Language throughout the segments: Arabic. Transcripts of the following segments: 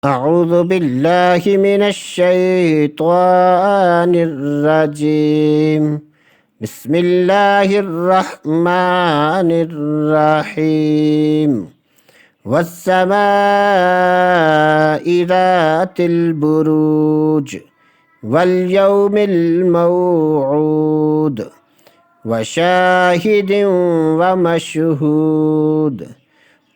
أعوذ بالله من الشيطان الرجيم. بسم الله الرحمن الرحيم. والسماء ذات البروج واليوم الموعود وشاهد ومشهود.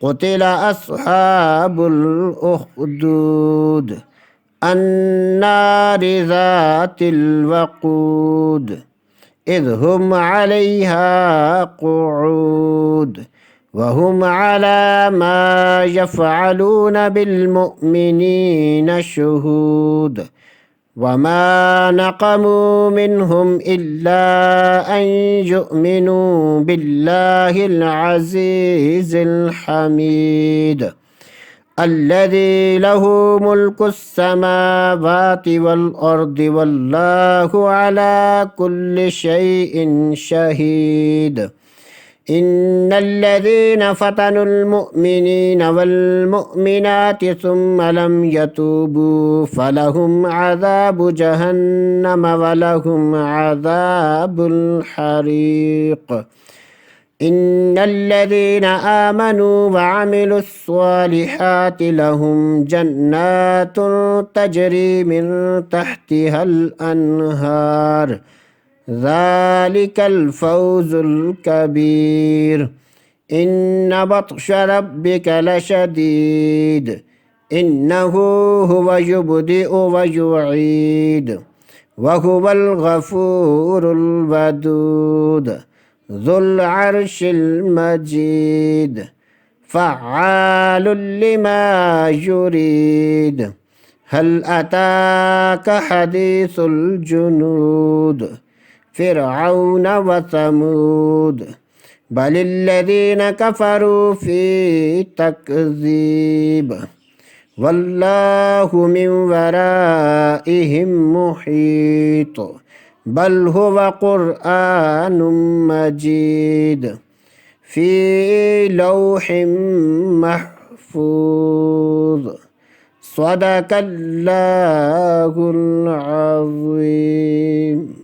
قتل أصحاب الأخدود النار ذات الوقود إذ هم عليها قعود وهم على ما يفعلون بالمؤمنين شهود. وما نقموا منهم إلا أن يؤمنوا بالله العزيز الحميد الذي له ملك السماوات والأرض والله على كل شيء شهيد. إن الذين فتنوا المؤمنين والمؤمنات ثم لم يتوبوا فلهم عذاب جهنم ولهم عذاب الحريق. إن الذين آمنوا وعملوا الصالحات لهم جنات تجري من تحتها الأنهار ذلك الفوز الكبير. إن بطش ربك لشديد إنه هو يبدئ ويعيد وهو الغفور الودود ذو العرش المجيد فعال لما يريد. هل أتاك حديث الجنود فرعون وثمود بل الذين كفروا في تكذيب والله من ورائهم محيط بل هو قرآن مجيد في لوح محفوظ. صدق الله العظيم.